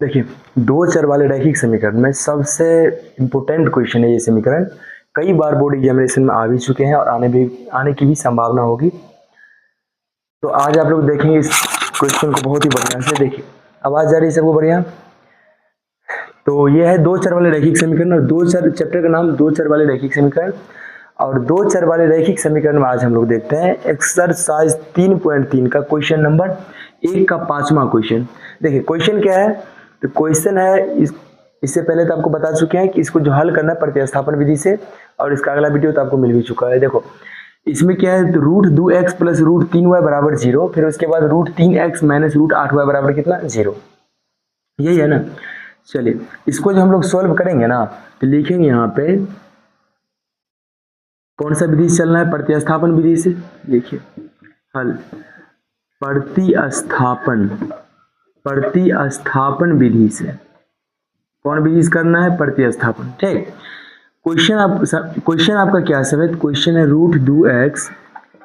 देखिए, दो चर वाले रैखिक समीकरण में सबसे इम्पोर्टेंट क्वेश्चन है ये समीकरण। कई बार बोर्ड एग्जामिनेशन में आ भी चुके हैं और आने की भी संभावना होगी। तो आज आप लोग देखेंगे इस क्वेश्चन को बहुत ही बढ़िया से। देखिए, आवाज जा रही है सबको बढ़िया। तो ये है दो चर वाले रैखिक समीकरण और दो चर, चैप्टर का नाम दो चर वाले रैखिक समीकरण। और दो चर वाले रैखिक समीकरण में आज हम लोग देखते हैं एक्सरसाइज 3.3 का क्वेश्चन नंबर 1 का 5वां क्वेश्चन। देखिए क्वेश्चन क्या है, तो क्वेश्चन है इससे पहले तो आपको बता चुके हैं कि इसको जो हल करना है प्रतिस्थापन विधि से, और इसका अगला वीडियो तो आपको मिल भी चुका है। देखो इसमें क्या है, तो √2x प्लस √3y बराबर 0, फिर उसके बाद √3x माइनस √8y बराबर कितना 0, यही है ना। चलिए इसको जो हम लोग सॉल्व करेंगे ना, तो लिखेंगे यहाँ पे कौन सा विधि से चलना है, प्रतिस्थापन विधि से। देखिए हल प्रतिस्थापन विधि से, कौन विधि से करना है, प्रतिस्थापन। ठीक, क्वेश्चन आपका क्या सब है, क्वेश्चन है √2x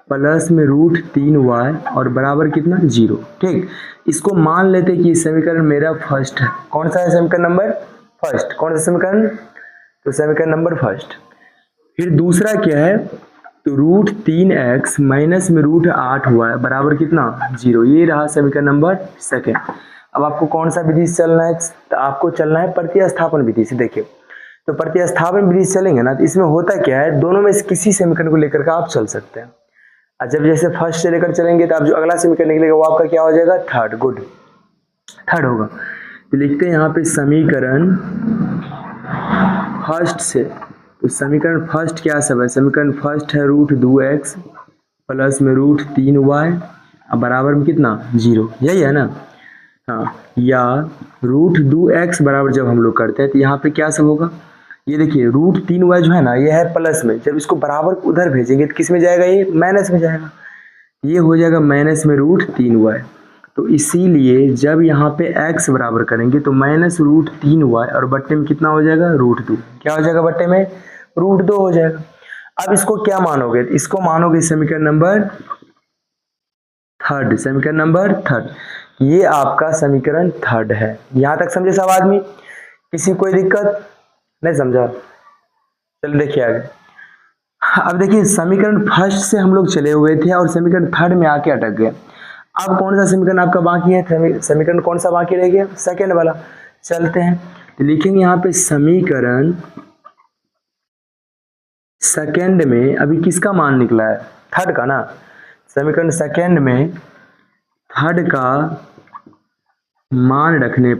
प्लस में √3y और बराबर कितना 0। ठीक, इसको मान लेते कि समीकरण मेरा फर्स्ट है। कौन सा है समीकरण नंबर फर्स्ट, कौन सा समीकरण, तो समीकरण नंबर फर्स्ट। फिर दूसरा क्या है, तो √3x माइनस में √8y बराबर कितना 0, ये रहा समीकरण नंबर सेकेंड। अब आपको कौन सा विधि से चलना है, तो आपको चलना है प्रतिस्थापन विधि से। देखिए तो प्रतिस्थापन विधि से चलेंगे ना, तो इसमें होता क्या है, दोनों में से किसी समीकरण को लेकर के आप चल सकते हैं। और जब जैसे फर्स्ट से लेकर चलेंगे तो आप जो अगला समीकरण निकलेगा वो आपका क्या हो जाएगा, थर्ड। गुड, थर्ड होगा। तो लिखते हैं यहाँ पे समीकरण फर्स्ट से, तो समीकरण फर्स्ट क्या सब है, समीकरण फर्स्ट है √2x प्लस में √3y बराबर में कितना 0, यही है ना। हाँ, या √2x बराबर जब हम लोग करते हैं तो यहाँ पे क्या सब होगा, ये देखिए √3y जो है ना, ये है प्लस में, जब इसको बराबर उधर भेजेंगे तो किस में जाएगा, ये माइनस में जाएगा, ये हो जाएगा माइनस में √3y। तो इसीलिए जब यहाँ पे x बराबर करेंगे तो माइनस √3y और बट्टे में कितना हो जाएगा, √2। क्या हो जाएगा, बट्टे में √2 हो जाएगा। अब इसको क्या मानोगे, इसको मानोगे समीकरण नंबर थर्ड, समीकरण नंबर थर्ड। ये आपका समीकरण थर्ड है। यहां तक समझे सब आदमी, किसी कोई दिक्कत नहीं, समझा। चलो देखिए आगे। अब देखिए समीकरण फर्स्ट से हम लोग चले हुए थे और समीकरण थर्ड में आके अटक गए। अब कौन सा समीकरण आपका बाकी है, समीकरण कौन सा बाकी रह गया, सेकेंड वाला। चलते हैं, तो लिखेंगे यहाँ पे समीकरण सेकेंड में अभी किसका मान निकला है, थर्ड का ना। समीकरण सेकेंड में थर्ड का मान रखने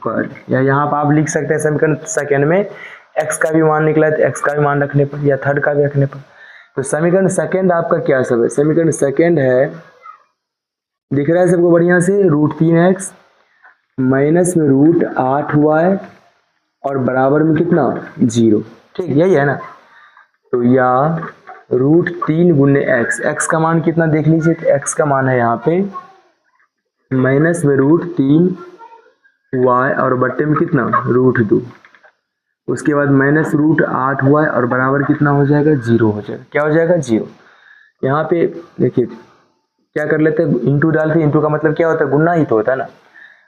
पर, या यहाँ पर आप लिख सकते हैं समीकरण सेकेंड में x का भी मान निकला है तो x का भी मान रखने पर, या थर्ड का भी रखने पर। तो समीकरण सेकेंड आपका क्या सब है, समीकरण सेकेंड है, दिख रहा है सबको बढ़िया से, √3x माइनस में √8y और बराबर में कितना 0। ठीक, यही है ना। तो या √3 गुने x का मान कितना देख लीजिए, तो x का मान है यहाँ पे माइनस में √3y और बट्टे में कितना √2, उसके बाद माइनस √8y और बराबर कितना हो जाएगा 0 हो जाएगा। क्या हो जाएगा 0। यहाँ पे देखिए क्या कर लेते हैं, इंटू डालते हैं, इंटू का मतलब क्या होता है, गुना ही तो होता है ना।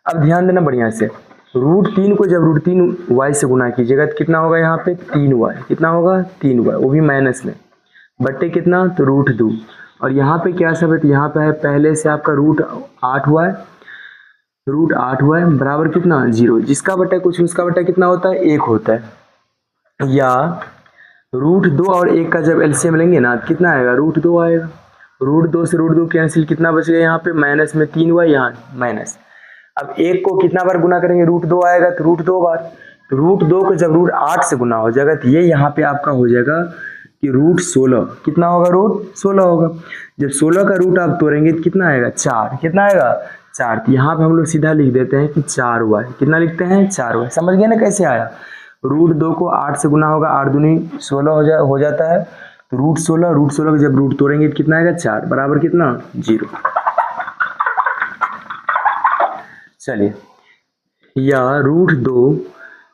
अब ध्यान देना बढ़िया से, √3 को जब √3y से गुना कीजिएगा तो कितना होगा, यहाँ पे 3y, कितना होगा 3y, वो भी माइनस में, बट्टे कितना तो √2। और यहाँ पे क्या सब है, तो यहाँ पे है पहले से आपका √8y बराबर कितना 0, जिसका बट्टा कुछ उसका बट्टा कितना होता है 1 होता है। या √2 और 1 का जब एलसीएम लेंगे ना, कितना आएगा, √2 आएगा। √2 से √2 कैंसिल, कितना बच गया यहाँ पे माइनस में 3y, यहाँ माइनस। अब 1 को कितना बार गुना करेंगे, √2 आएगा तो √2 बार, तो √2 को जब √8 से गुना हो जाएगा तो ये यहाँ पे आपका हो जाएगा कि √16, कितना होगा, √16 होगा। जब 16 का रूट आप तोड़ेंगे तो कितना आएगा 4, कितना आएगा 4। तो यहाँ पे हम लोग सीधा लिख देते हैं कि 4y, कितना लिखते हैं 4y। समझ गए ना कैसे आया, √2 को 8 से गुना होगा, 8 दूनी 16 हो जाता है, तो √16 को जब रूट तोड़ेंगे तो कितना आएगा 4 बराबर कितना 0। चलिए, या √2,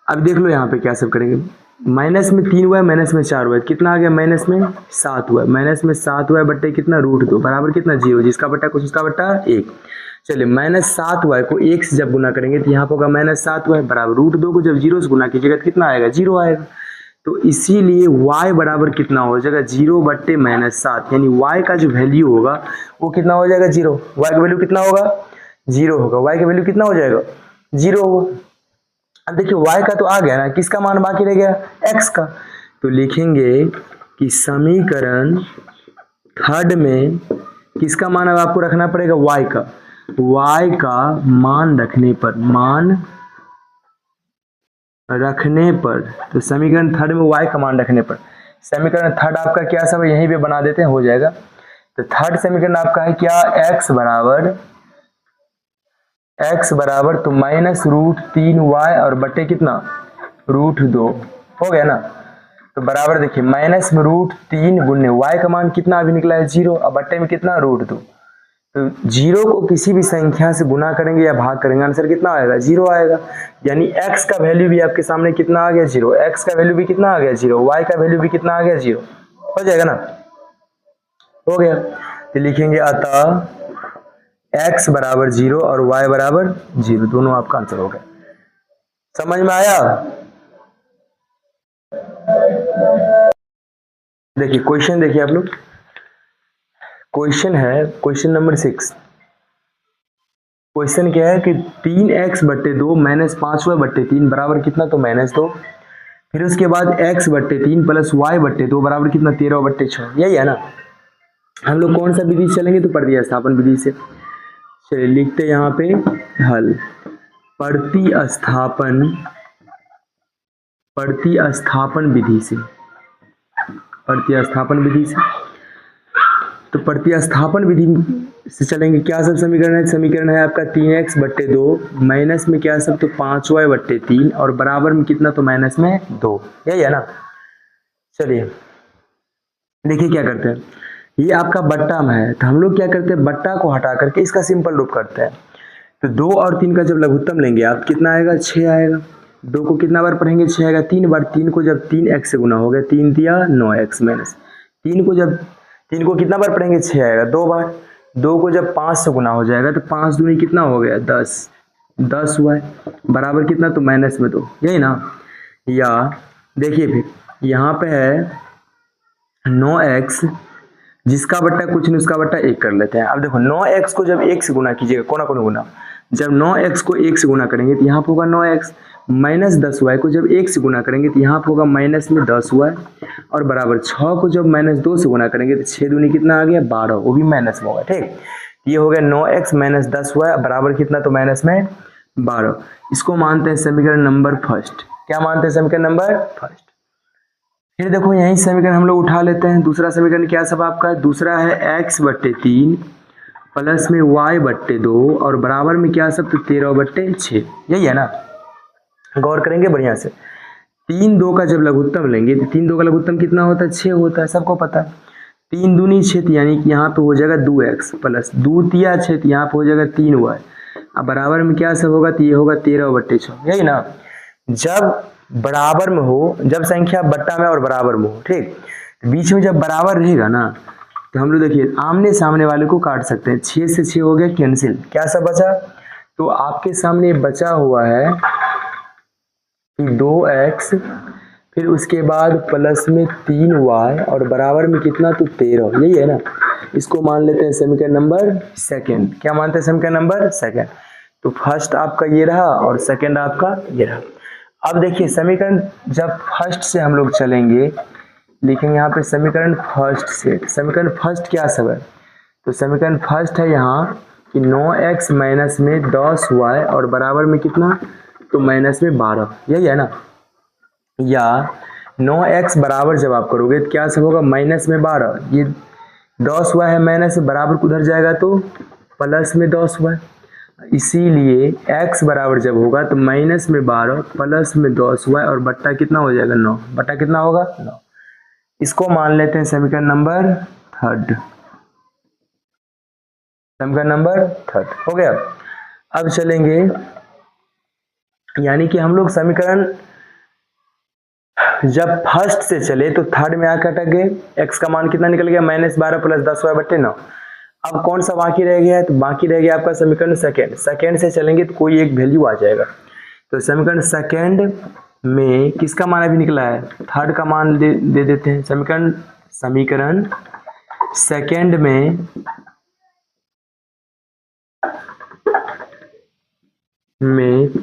अब देख लो यहाँ पे क्या सब करेंगे, माइनस में 3y माइनस में 4y, कितना आ गया माइनस में 7y, माइनस में 7y बट्टे कितना √2 बराबर कितना 0, जिसका बट्टा कुछ उसका बट्टा 1। चलिए -7y को 1 से जब गुना करेंगे तो यहाँ पर होगा -7y बराबर √2 को जब 0 से गुना कीजिएगा तो कितना आएगा 0 आएगा। तो इसीलिए y बराबर कितना हो जाएगा 0/-7, यानी y का जो वैल्यू होगा वो कितना हो जाएगा 0। y का वैल्यू कितना होगा 0 होगा। y का वैल्यू कितना हो जाएगा 0 होगा। अब देखिए y का तो आ गया ना, किसका मान बाकी रह गया x का। तो लिखेंगे कि समीकरण थर्ड में किसका मान अब आपको रखना पड़ेगा y का मान रखने पर तो समीकरण थर्ड में y का मान रखने पर समीकरण थर्ड आपका क्या सब यहीं पे बना देते हैं, हो जाएगा। तो थर्ड समीकरण आपका है क्या x बराबर तो -√3y और बटे कितना √2 हो गया ना। तो बराबर देखिए -√3 गुने y का मान कितना अभी निकला है 0 और बट्टे में कितना √2। तो 0 को किसी भी संख्या से गुना करेंगे या भाग करेंगे आंसर कितना आएगा 0 आएगा। यानी x का वैल्यू भी आपके सामने कितना आ गया 0, x का वैल्यू भी कितना आ गया 0, y का वैल्यू भी कितना आ गया 0। हो जाएगा ना, हो गया। तो लिखेंगे अतः x बराबर 0 और y बराबर 0, दोनों आपका आंसर हो गया। समझ में आया। देखिए क्वेश्चन देखिए आप लोग, क्वेश्चन है क्वेश्चन नंबर 6। क्वेश्चन क्या है कि 3x/2 -5y/3 बराबर कितना तो -2, फिर उसके बाद x/3 प्लस y/2 बराबर कितना 13/6, यही है ना। हम लोग कौन सा विधि से चलेंगे तो प्रतिस्थापन विधि से। चलिए लिखते हैं यहाँ पे हल प्रतिस्थापन विधि से। तो प्रतिस्थापन विधि से चलेंगे। क्या सब समीकरण है, समीकरण है आपका 3x/2 माइनस में क्या सब तो 5y/3 और बराबर में कितना तो माइनस में 2, यही है ना। चलिए देखिए क्या करते हैं, ये आपका बट्टा में है तो हम लोग क्या करते हैं बट्टा को हटा करके इसका सिंपल रूप करते हैं। तो 2 और 3 का जब लघुत्तम लेंगे आप कितना आएगा 6 आएगा। 2 को कितना बार पढ़ेंगे 6 आएगा 3 बार। 3 को जब 3x से गुना हो गया 3 दिया 9x माइनस 3 को जब 3 को कितना बार पढ़ेंगे 6 आएगा 2 बार। 2 को जब 5 से गुना हो जाएगा तो 5 दूनी कितना हो गया 10 हुआ है बराबर कितना तो माइनस में 2, यही ना। या देखिए फिर यहाँ पे है 9x जिसका बट्टा कुछ नहीं उसका बट्टा 1 कर लेते हैं। अब देखो 9x को जब 1 से गुना कीजिएगा कोना कोना गुना, जब 9x को 1 से गुना करेंगे तो यहाँ पर होगा 9x माइनस 10y को जब 1 से गुना करेंगे तो यहाँ पर होगा माइनस में 10y और बराबर 6 को जब -2 से गुना करेंगे तो 6 दूनी कितना आ गया 12, वो भी माइनस में होगा। ठीक, ये हो गया 9x माइनस 10y बराबर कितना तो माइनस में 12। इसको मानते हैं समीकरण नंबर फर्स्ट। क्या मानते हैं समीकरण नंबर फर्स्ट। फिर देखो यही समीकरण हम लोग उठा लेते हैं। दूसरा समीकरण क्या सब आपका, दूसरा है x/3 प्लस में y/2 और बराबर में क्या सब तो 13/6, यही है ना। गौर करेंगे बढ़िया से। 3 2 का जब लघुत्तम लेंगे तो 3 2 का लघुत्तम कितना होता है 6 होता है, सबको पता है। 3 दूनी 6 यानी कि यहाँ पे हो जाएगा 2x प्लस 2 तिया 6 यहाँ पे हो जाएगा 3y। अब बराबर में क्या सब होगा तो ये होगा 13/6, यही ना। जब बराबर में हो, जब संख्या बट्टा में और बराबर में हो, ठीक, बीच में जब बराबर रहेगा ना तो हम लोग देखिए आमने सामने वाले को काट सकते हैं। 6 से 6 हो गया कैंसिल, क्या सब बचा तो आपके सामने बचा हुआ है 2x फिर उसके बाद प्लस में 3y और बराबर में कितना तो 13, यही है ना। इसको मान लेते हैं समीकरण नंबर सेकंड। क्या मानते हैं समीकरण नंबर सेकंड। तो फर्स्ट आपका ये रहा और सेकंड आपका ये रहा। अब देखिए समीकरण जब फर्स्ट से हम लोग चलेंगे, लिखेंगे यहाँ पे समीकरण फर्स्ट से। समीकरण फर्स्ट क्या सब है तो समीकरण फर्स्ट है यहाँ कि 9x माइनस में 10y और बराबर में कितना तो माइनस में 12, यही है ना। या 9x बराबर जब आप करोगे तो क्या सब होगा माइनस में 12, ये 10y है माइनस में बराबर उधर जाएगा तो प्लस में 10y। इसीलिए x बराबर जब होगा तो माइनस में 12 प्लस में 10y और बट्टा कितना हो जाएगा 9, बट्टा कितना होगा 9। इसको मान लेते हैं समीकरण नंबर थर्ड। समीकरण नंबर थर्ड हो गया। अब चलेंगे यानी कि हम लोग समीकरण जब फर्स्ट से चले तो थर्ड में आकर अटक गए। x का मान कितना निकल गया -12 प्लस 10y/9। अब कौन सा बाकी रह गया है, तो बाकी रह गया आपका समीकरण सेकेंड। सेकेंड से चलेंगे तो कोई एक वैल्यू आ जाएगा। तो समीकरण सेकेंड में किसका मान अभी निकला है, थर्ड का मान दे देते हैं। समीकरण सेकेंड में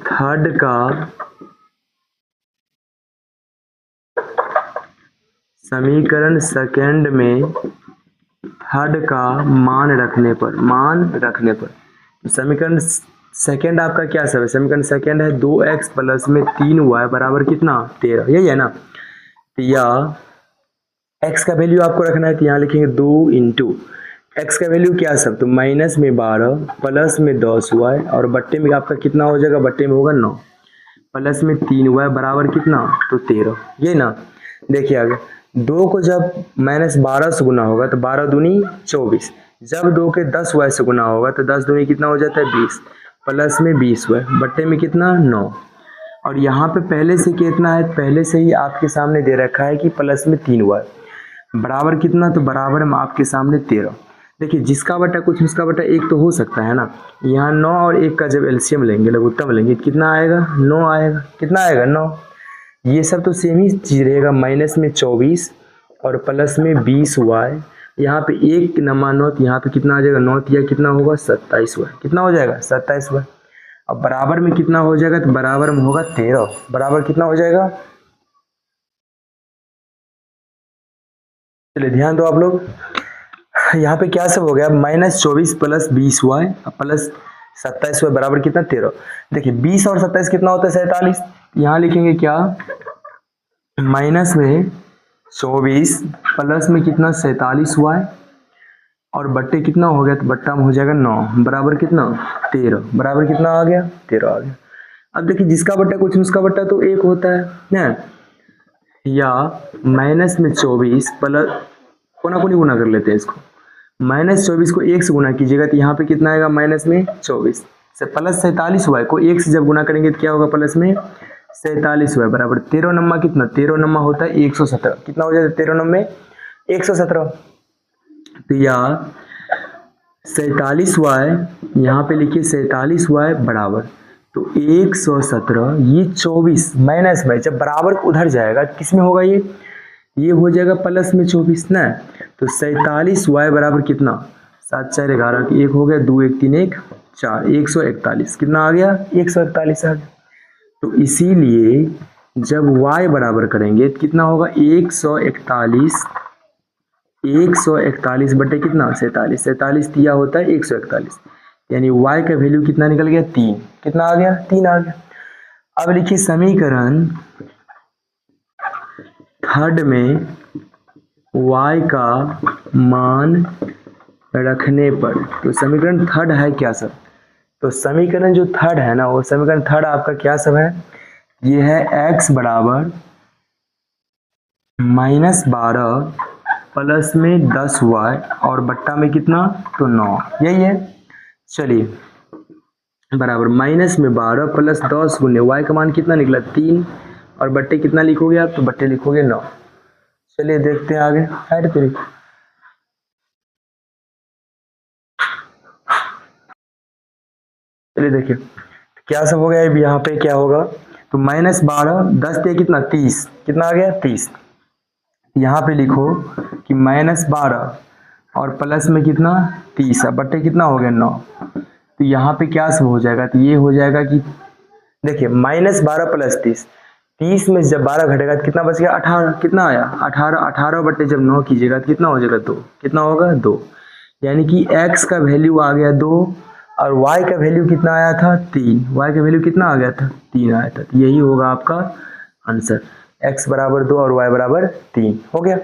थर्ड का समीकरण सेकेंड में थर्ड का मान रखने पर समीकरण सेकेंड आपका क्या सब है, समीकरण सेकेंड है 2x प्लस में 3y बराबर कितना 13, यही है ना। तो या x का वैल्यू आपको रखना है, तो यहाँ लिखेंगे 2 इंटू एक्स का वैल्यू क्या सब, तो माइनस में 12 प्लस में 10y और बट्टे में आपका कितना हो जाएगा, बट्टे में होगा 9 प्लस में 3y बराबर कितना, तो 13, ये ना। देखिए आगे 2 को जब -12 से गुना होगा तो 12 दूनी 24, जब 2 के 10y से गुना होगा तो 10 दूनी कितना हो जाता है 20 प्लस में 20y बट्टे में कितना 9। और यहाँ पे पहले से कितना है, पहले से ही आपके सामने दे रखा है कि प्लस में 3y बराबर कितना, तो बराबर में आपके सामने 13। देखिए जिसका बटा कुछ उसका बटा एक तो हो सकता है ना। यहाँ 9 और 1 का जब एलसीएम लेंगे, लघुत्तम लेंगे, कितना आएगा 9 आएगा, कितना आएगा 9। ये सब तो सेम ही चीज रहेगा, माइनस में 24 और प्लस में 20y, यहाँ पे 1 नमा 9, यहाँ पे कितना आ जाएगा 9 या कितना होगा 27y, कितना हो जाएगा 27y। अब बराबर में कितना हो जाएगा, तो बराबर में होगा 13, बराबर कितना हो जाएगा, चलिए ध्यान दो आप लोग। यहाँ पे क्या सब हो गया, -24 प्लस 20y प्लस 27y बराबर कितना 13। देखिए 20 और 27 कितना होता है 47, यहाँ लिखेंगे क्या, माइनस में 24 प्लस में कितना 47y और बट्टे कितना हो गया, तो बट्टा में हो जाएगा 9 बराबर कितना 13, बराबर कितना आ गया 13 आ गया। अब देखिए जिसका बट्टा कुछ उसका बट्टा तो एक होता है ना, या माइनस में 24 प्लस कोना कोनी गुना कर लेते हैं इसको, -24 को 1 से गुना कीजिएगा तो यहाँ पे कितना आएगा माइनस में 24 से प्लस 47y को 1 से जब गुना करेंगे तो क्या होगा प्लस में 47y बराबर 13 नम्मा कितना, 13 नम्मा होता है 117, कितना हो जाता है 13 नम्मे 117। तो या 47y यहाँ पे लिखिए 47y बराबर तो 117, ये 24 माइनस में जब बराबर उधर जाएगा किस में होगा, ये हो जाएगा प्लस में 24 ना। तो 47y बराबर कितना, 7 4 11 1 हो गया, 2 1 3 1 4, 141, कितना आ गया 141 आ गया। तो इसीलिए जब y बराबर करेंगे तो कितना होगा 141 बटे कितना 47 दिया होता है 141, यानी y का वैल्यू कितना निकल गया 3, कितना आ गया 3 आ गया। अब लिखिए समीकरण थर्ड में y का मान रखने पर, तो समीकरण थर्ड है क्या सर, तो समीकरण जो थर्ड है ना, वो समीकरण थर्ड आपका क्या सब है, ये है x बराबर -12 प्लस में 10y और बट्टा में कितना, तो 9, यही है। चलिए बराबर माइनस में 12 प्लस 10 गुने y का मान कितना निकला 3 और बट्टे कितना लिखोगे आप, तो बट्टे लिखोगे 9। चलिए देखते हैं आगे, ऐड करिए। चलिए देखिए क्या सब हो गया, यहाँ पे क्या होगा, तो -12 10 पे कितना 30, कितना आ गया 30, यहाँ पे लिखो कि -12 और प्लस में कितना 30 बट्टे कितना हो गया 9। तो यहाँ पे क्या सब हो जाएगा, तो ये हो जाएगा कि देखिए -12 प्लस 30 में जब 12 घटेगा तो कितना बच गया 18, कितना आया 18 बट्टे जब 9 कीजिएगा तो कितना हो जाएगा 2, कितना होगा 2, यानी कि x का वैल्यू आ गया 2 और y का वैल्यू कितना आया था 3, y का वैल्यू कितना आ गया था 3 आया था। तो यही होगा आपका आंसर, x बराबर 2 और y बराबर 3 हो गया।